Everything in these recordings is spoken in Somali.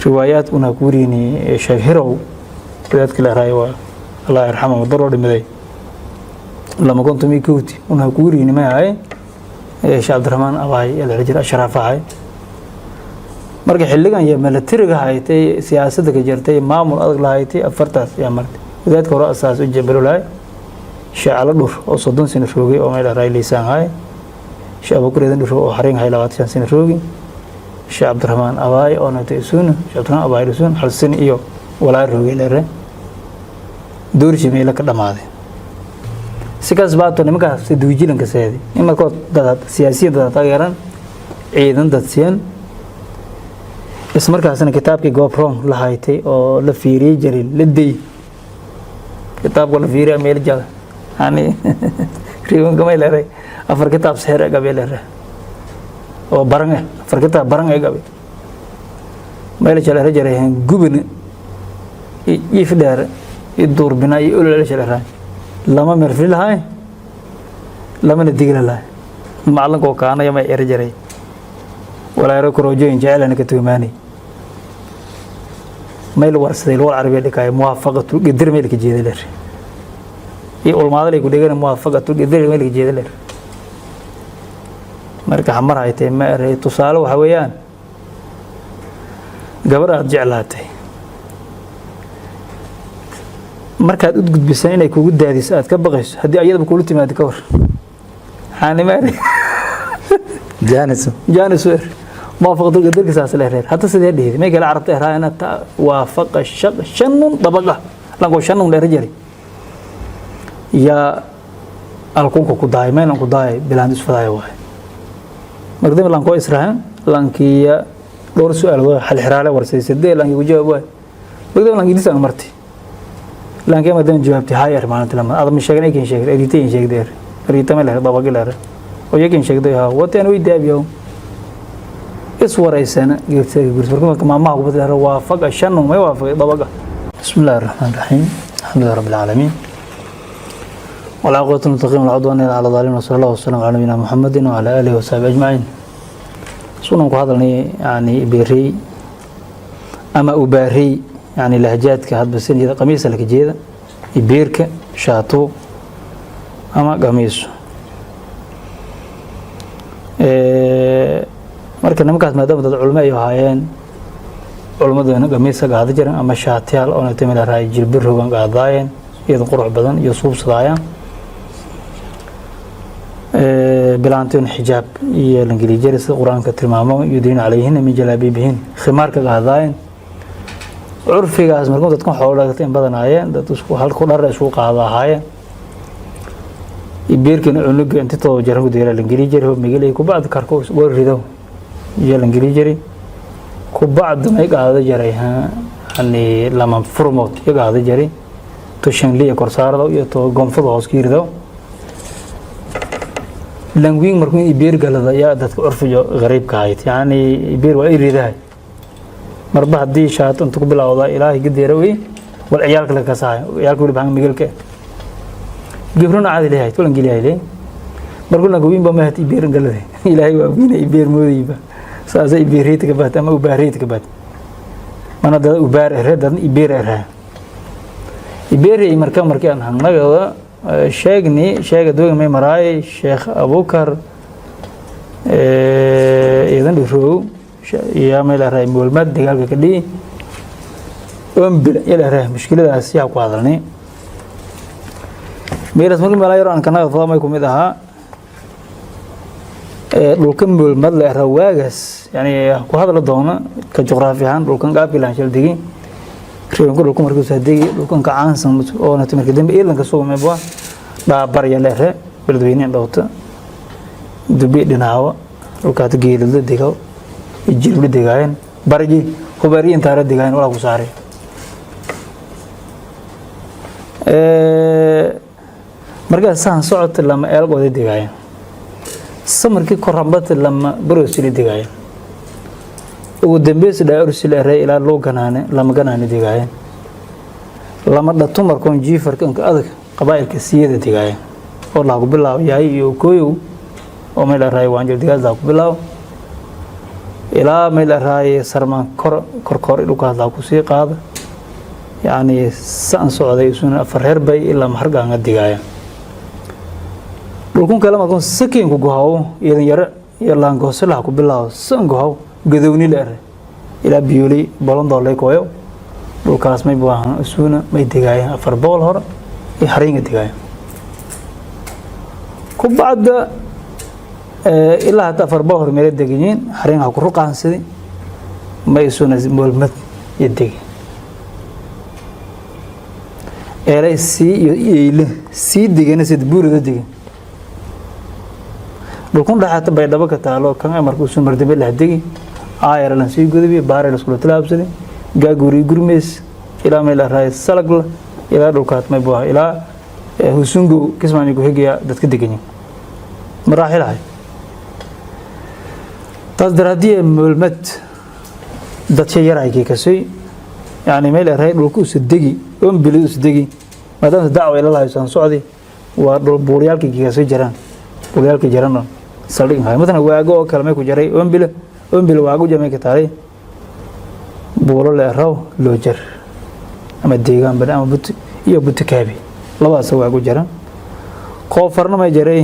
روايات أنا كوريني شهروا ذات كل رأي الله يرحمه وضرر مذي لما كنت ميكوتي أنا كوريني ما هاي شيخ عبد الرحمن أباي الرجل أشرف هاي مركي حلقان يا ملترق هايتي سياستك جرتي مامور أدق هايتي أفرتاس يا مرت ذات كرة أساس الجبل لاي شعل الدور أو صدون سنفروجي أو ما إلى رأي لسان هاي شيخ أبو كريدن دور أو حرين هاي لوات شان سنفروجي شيخ عبد الرحمن أباي أو نتيسون شيخ عبد الرحمن أباي رسون حسن إيو ولا روجي لره دور جميلة كلام هذا سكاس بعد توني سيدوجي لنك سيدي إما كود دات سياسي دات تغيران عيدن دات سيان اسمر كاسن كتاب كي غوبرون لهايتي أو لفيري جريل لدي كتاب ولا فيري أميل جال يعني ريون كم يلره أفر كتاب سهر قبل يلره أو برنة أفر كتاب برنة قبل ما يلره جاله جره غبن يفدار يدور بنا يقول له جاله لما مرفل هاي لما نديقل هاي معلن كو كان يا ما يرجري ولا يركو رجوين جاهل أنا كتوماني ما يلورس ذي الور عربي اللي كاي موافقة قدر ملك جيدلر يقول ما ذلك يقول موافقة قدر ملك جيدلر مركا حمر هاي تيم ما رأي تصالح وحويان قبل أرجع لاتي markaad u gudbisan inay kugu daadiso aad ka baqayso hadii ayada ku timaado ka war xaani maari jaaniso ma faqdo qadarka saas leeyahay hatta sidee dhigay ma kala arabta raayna waafaqa shanun dabaqa lango shanun leeyahay ya alkunku ku daaymaan ku daay bilaan isfadaay waay markii lango israahan lankiya dhowr su'aal waa hal xiraale warsaysay lanki ku jawaab waay markii lanki disan marti لكن ما دام جوابتي هاي أرمانة لما أضم الشيء أي كين شيء ريتين شيء دير ريتا ما له ضباق له ويكين شيء ده ها وتأنا ويدا بيوم إسوار إنسان قلت لكم ما هو بدل وافق الشنو ما يوافق ضباق بسم الله الرحمن الرحيم الحمد لله رب العالمين والعقوبة المتقين والعدوان على الظالمين وصلى الله وسلم على نبينا محمد وعلى آله وصحبه أجمعين سنن هذا يعني بيري أما أباري يعني لهجات كهاد بسين جدا قميص لك جيدا يبيرك شاتو أما قميص مركز نمكات ما دام العلماء يهايين علماء دهنا قميص قاعد جرا أما شاتيال أو نتمنى راي جلبر هو قاعدين يد قرع بدن يصوب صدايا بلانتون حجاب يلنجلي جرس القرآن كترمامو يدين عليهن من جلابيبهن خمار كقاعدين عرفيgaas markuu dadku xoolaha badanayeen dad isku hal ku dhar isku qaadaayeen ibeerkina cunuga inta too jarahu deera langiri jaro migilay ku baad karko goor rido iyo langiri jari ku baad may qaada jaray ha ani lama furmood iyo qaada jari to shanliya korsaarado iyo to gonfado hoos kiirdo langwing markuu ibeer galada ya dadku urfiyo qariibka ahayd yani ibeer waa iridahay مربح دي شات أنت قبل أوضاع إلهي قد يروي والعيال كلها كساي عيال كلها بحنج مجلك جبرنا عادي ليه تقول إنجيل هاي مرقولنا قوين بمهتي بيرن قال له إلهي وابينا يبير مذيبة سأزاي يبيريت كبات أما وباريت كبات أنا ده وبار إرهاد ده يبير إرهاد يبير مركان هنغنا قال شيخ دوغ مي مراي شيخ أبو بكر إذن دفرو يا ميلا راي مولمد دغالك كدي بلا يلا راي مشكله اسيا ku hadalnay meeras markii mala yaro aan kana fahmay ku mid aha dhulkan moolmad la rawaagas yani ku hadal doona ka juqraafi ahaan dhulkan qaabilan shil digi reebanku dhulkan markuu soo digi dhulkan ka caansan oo na timirka dambe eelanka soo meebwa baabar yaleere beledweyne dhawta dubi dhinaawa dhulka geelada digaw الجيل اللي دقاين برجي خبري انت هذا دقاين ولا كساري مركز سان صعد لما ألقوا ذي دقاين سمر كي كرمبت لما بروسلي دقاين ودبيس دا أرسل الرأي إلى لو كنانه لما كنانه دقاين لما دا تمر كون جيفر كان كأذك قبائل كثيرة دقاين والله بالله يا يو كويو وما إلى الرأي وانجل دقاين ذاك بالله ilaa meel raay sarmaan kor ilu ka hadlaa ku sii qaada yani san socday isuna afar reer bay ilaa mahargaanga digaya dhulkun kale markuu sakiin ku go'aw idan yar yalaan goosalaha ku bilaabo san go'aw gadowni leer ilaa biyuli balon doolay kooyo dhulkaas may baahan isuna may digaya afar bool hor ee haringa digaya ku bacda ilaa hata afar bool hor meel degayin haringa ku ruqaansidii may isuna moolmad yidigi eray si digana sid buurida digin dhulkun dhaxata bay dhaba ka taalo kan markuu soo marday la digi ayar lan sii gudubi baare la isku talaabsaday gaaguri gurmees ilaa meel raay salagla ilaa dhulkaat may buu ilaa husungu kismaani ku xigiya dadka degan maraaxilahay taas daraadii mulmad dadka yaray ka soo يعني ميل راي dhulku sidigi bilidu sidigi maadaama dacwo ila lahayn socdi waa dhul buuriyalka kiga soo jiraan buuriyalka jiraan saldhig hay madana waago oo kale may ku jiray bilo waago jamay ka taray buuro la raw loo jar ama deegaan bada ama but iyo butkaabi labadaas waago jiraan qoofarna may jiray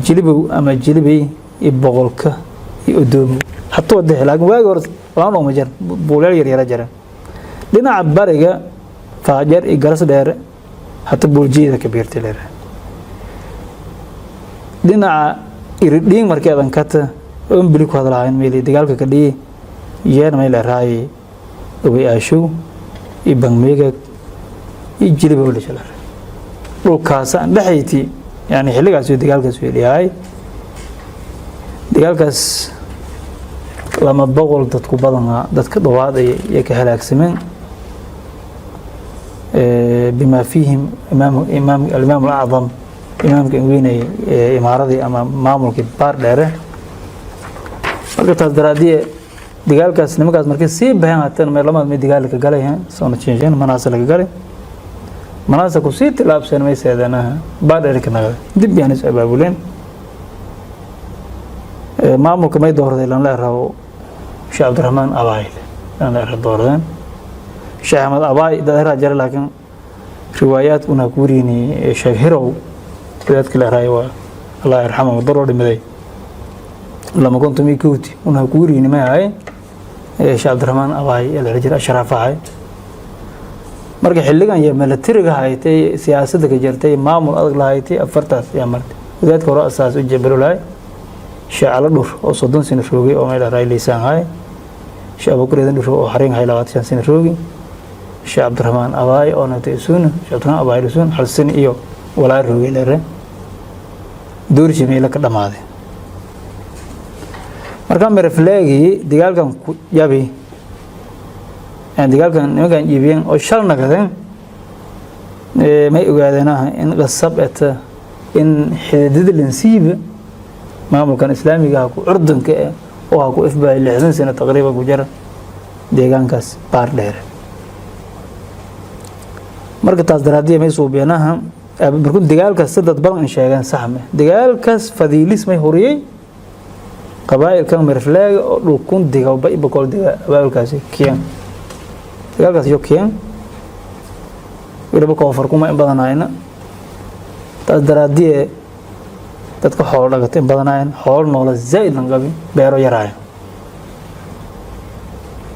jilibow ama jilibay boqolka iyo doomo hatta wada laakiin waago hore laan oo ma jir buuriyal yar jiraan dhinaca bariga faajar iyo garas dheer hata buljeeda ka beertay leer dhinaca iridhiin markeedan kata bili ku hadlaayeen meel dagaalka ka dhigay yeer meel raay way aashow iyo bangmeega iyo jiliba wala shalay dhulkaas dhaxayti yani xilligaas uu dagaalkaas weeyay dagaalkaas lama boqol dadku badan dadka dhawaaday ee ka halaagsameen بما فيهم الإمام الأعظم إمام كإنويني إمارة أما مامل كبار داره marka taas daraadii dagaalkaas nimakaas markay si baahan haatan meel lama mid dagaal ka galayeen soo changeyn manaasal ka galay manaasal ku si tilaabsan may seedana baadheer ka naga dib yani sababulen maamulka may doorday lan la raawo Sheikh Abdurrahman Abaay lan la doordan Sheikh Ahmad Abaay daahira jar laakiin riwaayaat una kuurini Sheikh Hirow dadka la raayo Allah yarxamo daro dhimaday lama kuntu mikuuti una kuurini ma ay Sheikh Abdurrahman Abaay la rajil ashrafahay marka xilligan iyo milatariga haytay siyaasadda ka jirtay maamul adag lahaaytay afartaas yaa martay dadka hore asaas u jabalulay shacala dhur oo 30 sano roogay oo meel raay liisaan hay Sheikh Abubakar dhur oo harin hay 20 sano roogay Sheikh Abdurrahman Abaay oo natay suuna Sheikh Abdurrahman Abaay suun hal san iyo walaa roogay leere doorshi meel ka dhamaaday marka marfleegi dagaalkan ku yabi dagaalkan nimankan iibiyeen oo shal nagadeen may ogaadeenaha in qasabta in xididada lansiiba maamulkan islaamiga ku urdanka oo ku ifbaa 60 sano taqriiban ku jira deegaankaas baar dheer marka taas daraadii may soo beenaha markuu dagaalkaas dad badan sheegan saxme dagaalkaas fadiilis may horiyay qabaa'il kan marfleega oo dhulkun diga bay boqol diga qabaa'ilkaasi kiyaan dagaalkaas iyo kiyaan weliba koonfur kuma in badanayna taas daraadii dadka xoolo dhagatay in badanayna xoolo noola zaid lan qabin beero yaraay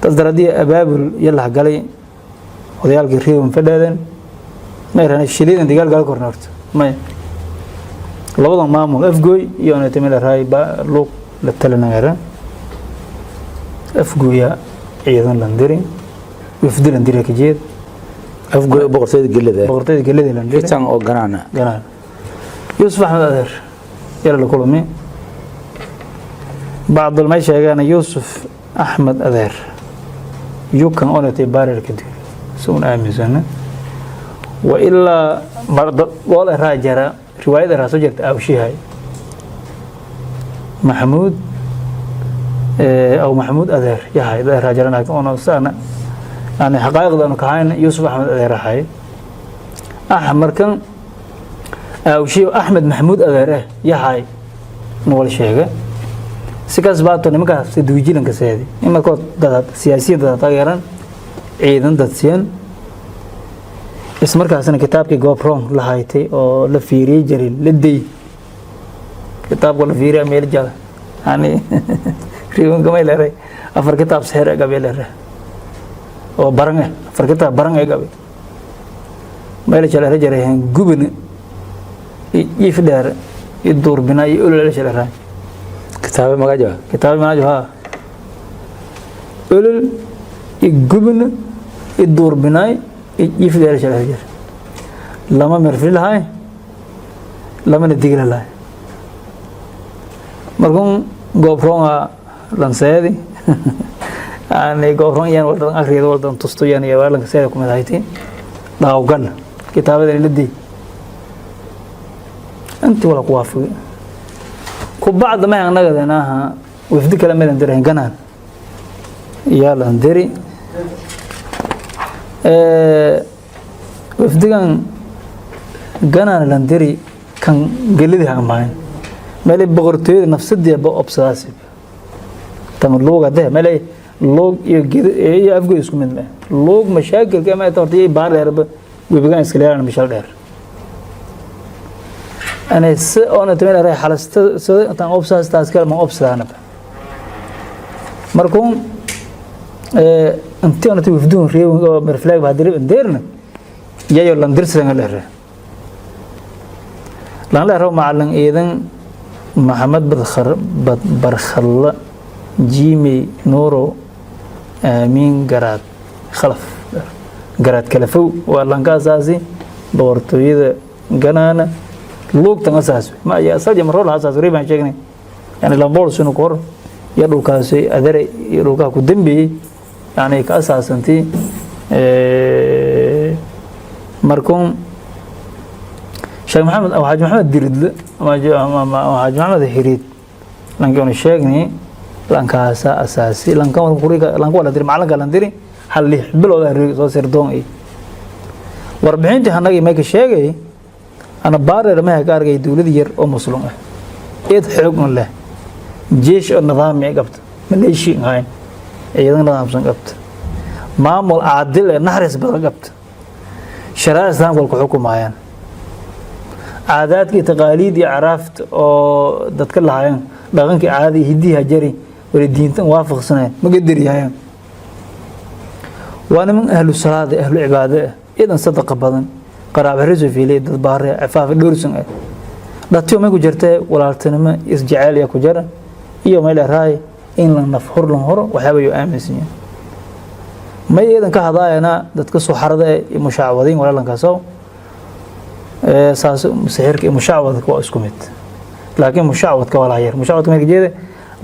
taas daraadii abaabul yalla galay odayaalkii riyoon fadhadeen ma yaraan shiliidan dagaal gal kornaarto ma labada maamul afgooy iyo anatay raay ba loo la talanayra afgooya ciidan landiri wafdilan dira ka jeed afgooy boqortooyada gelada landiri tan oo ganaan Yusuf Ahmed Adeer yara la kulmay بعض ما شيغان يوسف أحمد أذير يوكان أونتي بارر كدير سون آمزنا وإلا مرض ولا راجرة رواية راسجت أو شيء هاي محمود أو محمود أذير يا هاي ده راجرنا كأنه سنة يعني حقائق ده كهين يوسف أحمد أذير هاي أحمر كان أو شيء أحمد محمود أذير يا هاي نقول شيء سكاس باتو نمكا سدوجي لنك سيدي إما كوت دادات سياسية دادات أغيران عيدان دادسيان اسمركا سنة كتاب كي غوبرون لهايتي أو لفيري جري لدي كتاب ولا فيري أمير جال يعني ريون كما يلري أفر كتاب سهر أقابي لري أو برنغ أفر كتاب برنغ أقابي ما يلي جال رجري هن غوبن يفدار يدور بنا يقول لي شلري كتاب ما جوا كتاب ما جوا يقول يغوبن يدور بنا يفدار شلري لما مرفل هاي لما نديق لها مركون غوبرون لانسيدي يعني غوبرون يان ولدان اخريد ولدان تستو يان يا لان سيده كما هايتي داوغل كتابه لدي انت ولا قوافق كبعد ما نغدناها وفدي كلام نديرين غنان يا لاندري وفديان غنان لاندري كان قلدي هامان مالي بغرتي نفسدي بأبساسي تمر لوغ ده مالي لوغ يا أفجو يسكو من لوغ مشاكل كما تورتي بار هرب ويبقى إسكالير أنا مشال دير أنا أنا تمر رايح على تان أبساس تاسكال ما أبسا أنا مركون أنت أنا تبي ريو مرفلاق بهدري نديرنا يا يلا ندرس لنا لهره لان لا رو معلن ايدن محمد برخلا جيمي نورو امين غراد خلف غراد كلفو والان كاساسي بورتويده غنانا لوق تنساس ما يا سجى مرول اساس ريبان شيغني يعني لامبول سنو كور يدو كاسي ادري يروكا كدمبي يعني كاساسنتي مركون شيخ محمد أو حاج محمد ديردل أو حاج محمد هيريد لانكون الشيخني لانكاسا أساسي لانكون كوريكا لانكون ولا دري معلن قال دري حلي بلو ده سو سردون إيه وربعين تهناجي ماك الشيخي أنا بارر ما هكار جاي دولة ير أو مسلم إيه حكم الله جيش النظام يقبض من أي شيء هاي أيضا نظام سنقبض معمول عادل نحرس بقبض شرائع الإسلام والحكم عيان عاداتك تقاليد عرفت أو دتك لهاين دقنك عادي هديها جري والدين وافق سنة مقدر ياهم وأنا من أهل الصلاة أهل العبادة إذا صدق بدن قرابة رزق في ليد البحر عفاف دورسن لا تيوم يكو جرته ولا تنما إسجعال يكو جرا يوم إلى راي إن لن نفخر لهم هرو وحابة يؤمن سنين ما إذا كهذا أنا دتك سحرة مشاعوذين ولا لن كسو ساس سحرك مشاعوذ كوا اسكمت لكن مشاعوذ كوا لاير مشاعوذ ما يجي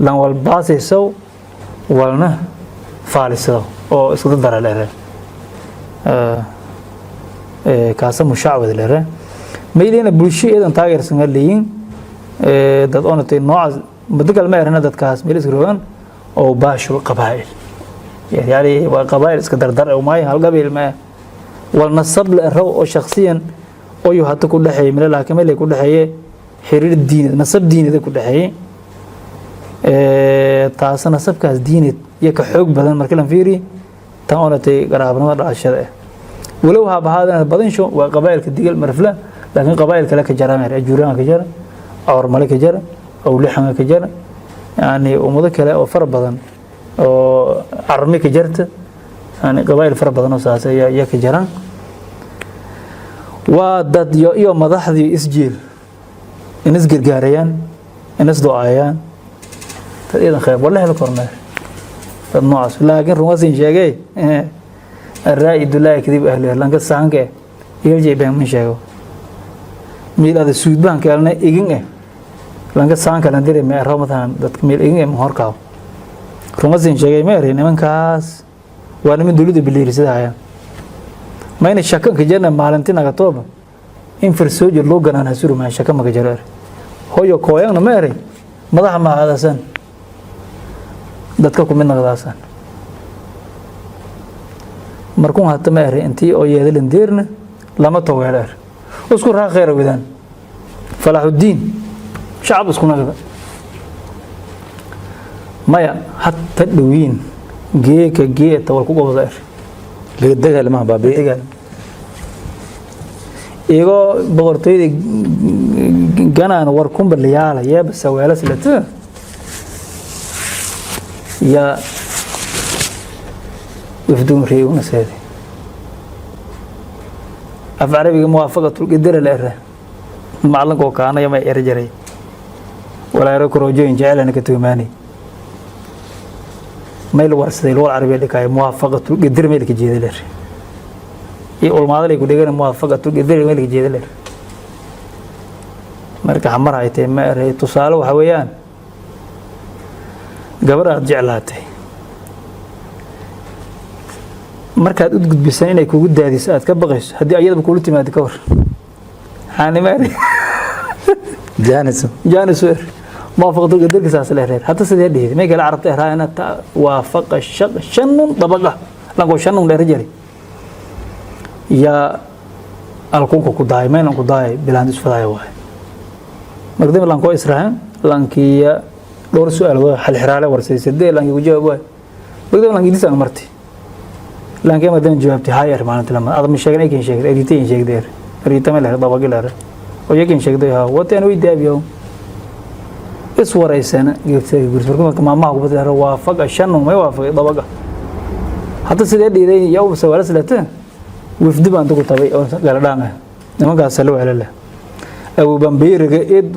لان والباس يسو ولنا فالسو او اسكو دار له كاس مشاعوذ له ميلينا بولشي ايدن تاغير سنغليين دad onatay noocaas badal ma yarana dadkaas meel isroon oo baasho qabaa'il يعني وقبائل iska dardar oo maay hal qabiil ma wal nasab la raw oo shakhsiyan oo yu hada ku dhaxay meel laakiin meel ku dhaxay xiriir diineed nasab diineed ku dhaxay taas nasabkaas diineed iyo ka xoog badan markii la fiiri tan onatay qaraabnimada dhashada walow ha bahaadana badan sho waa qabaa'ilka digal marfla laakiin qabaa'il kale ka jaraan ajuraan ka jaraan awr malik ka jaraan أو لحمة كجرة يعني ومذكر أو فرق بدن أو عرمي كجرت يعني قبائل فرق بدن وساسة يا كجران ودد يوم مضح ذي إسجيل الناس جرجاريان الناس دعايان فإذا خير والله الكرمال الناس لكن رواسين شيء الرأي دلائي كذب أهله لانك السانك يرجع بين من شيء ميل هذا السود بانك قالنا إيجنه لانك سانك لندري ما رمضان دتك ميل إيجنه مهاركاو رواسين شيء ما يرين من كاس وأنا من دولة بلير سدايا ما إن الشك كجرنا مالنتين أكتوب إن فرسوج اللوجان أنا سيرو ما الشك ما كجرر هو يكويان ما يرين ماذا ما هذا سن دتكم من هذا سن مركون حتى ما يرين أنتي أو يهدل نديرنا لما تويلر أذكر خير بدان فلاح الدين شعب اسكنا كذا maya hatta dhawiin geeka geeta wal ku gobda laga dagaal ma baabi dagaal iyago boqortooyada ganaan war kumbalyaala yeeba sawaala silata ya wafdum reeyuna saadi af carabiga muwaafaqatu qadar la ara macallinka kaana yama erjaray wala yaro korojooyin jaalana ka tuumaanay meel warsaday loo carabiga dhikay muwaafaqatu qadar meel ka jeedalay iyo ulmaadalay ku dhigan muwaafaqatu qadar meel ka jeedalay marka xamar ay tahay ma aray tusaale waxa weeyaan gabar aad jeclaatay markaad u gudbisan inay kugu daadiso aad ka baqayso hadii ayadaba kuula timaado ka war xaanimaari jaanisu موافقة القدر كساس الهرير حتى سيدي هديه ما يقال عرفت إهراء وافق شن طبقة لانكو شنون لرجالي يا الكونكو كداي ما ينكو داي بلاندس فداي واحد مقدم لانكو إسرائيل لانكي دور سؤال هو حل حرالة ورسي سدي لانكي وجاوب واحد مقدم لانكي ديس أمرتي لانكي مقدم جوابتي هاي أرمانة لما أضم الشيخ أي كين شيخ أريتين شيخ دير أريتا ما لها طبقة لها ويكين شيخ ديها واتين ويداب يوم iswareysana geedka gursurka maamaha ku badara waafaqa shanno ma waafaqay dabaga hatta sidee dhiiday yow sawala salata wafdi baan ku tabay oo galadhaana nimankaas loo helay abu bambeeriga id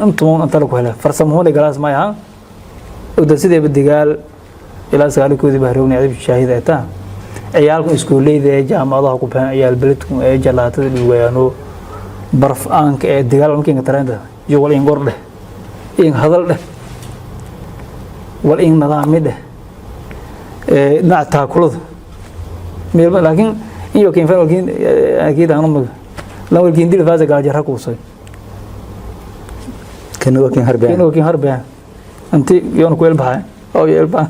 intuu inta lagu helay farsamada galaas ma yaha oo sidee badigaal ilaa sagaalkoodii bahrowni adib shaahidata ciyaalku iskuuleeyda jaamacadaha ku baan ciyaal beledku ee jalaatada dhiwaano barf aanka ee digaal markii taranta jowal in gordhe إن هذا له والإن نظامي له نعتها كله لكن إيوه كين فين ولكن أكيد أنا لو ولكن دي الفازة قاعد جرها كوسي كانوا كين هربان أنت يوم كويل بها أو يلبا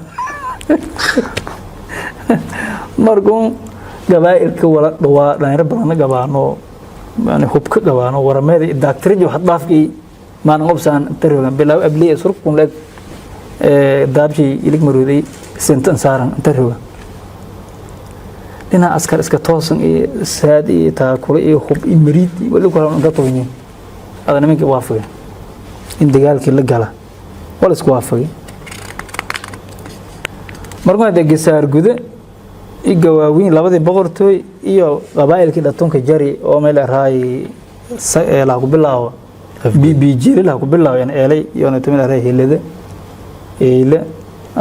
مرقوم قبائل كولا دوا لأن ربنا قبانو يعني خوب كقبانو ورمادي الدكتور جو حط بافكي ما نقبسان تروgan bilaw abliye surkun leg daabji ilig maruuday sentan saaran taroga dina askar iska toosan ee saad ee taakula ee hub imrid wali ku aan ka tooni adana minka waafaqay in dagaalkii la gala wala isku waafaqay markuu degisaar gude igawaawiin labadii boqortooy iyo qabaa'ilkii dhatonka jari oo meel raay la ku bilaawo BBG la ku bilaaween eelay iyo tamil aray helada eela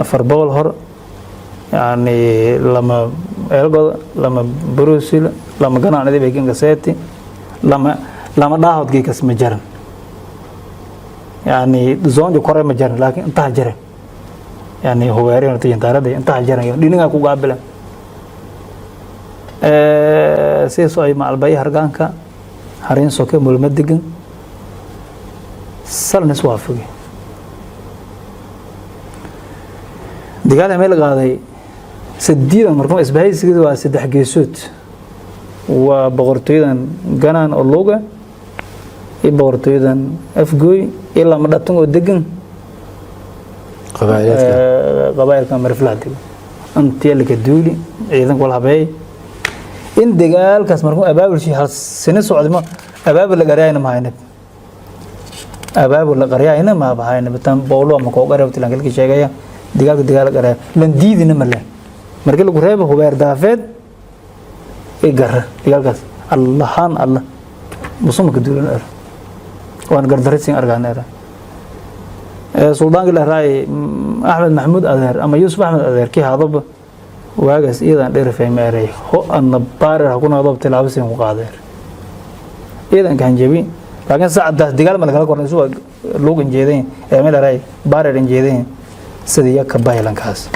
afar boqol hor yani lama eelgood lama brusil lama ganaanada beekin gaseeti lama dhaahadkii kasma jaran yani zoonjo kore ma jaran laakiin inta jaran yani hogaariyada tiintarada inta jaran dhinaga ku qaabilan seeso ay maalbay hargaanka harin soke mulmadigan سال نسوافقي دجال ميل قاضي سديدا مركم إسبهاي سجد واسدح جيسوت وبغرتيدا جنان اللوجا بغرتيدا أفجوي إلا مرتين ودقن قبائل كان مرفلاتي أنت اللي كدولي إذا كلها باي إن دجال كاس مركم أبابل شيء هالسنة سعود ما أبابل اللي قرينا معينك أباب ولا قرية هنا ما بهاينا بتم بقولوا ما كوكا رأيت لانك الكي شيء جاية دجال قرية لنديد إنما لا مركل قرية هو بير دافد إيجار دجال كاس الله حان الله بصوم كدولنا أر وأنا قدرت سين أرجعنا أر سلطان قال رأي أحمد محمود أذهر أما يوسف أحمد أذهر كي هذا واجس إذا دير في ماري هو أن بارر هكون هذا بتلعبسين مقادر إذا كان جبين لكن ساعد دجال ما لقى كورن سوى لوجن جيدين أميل راي بارر جيدين سديا كبايلان كاس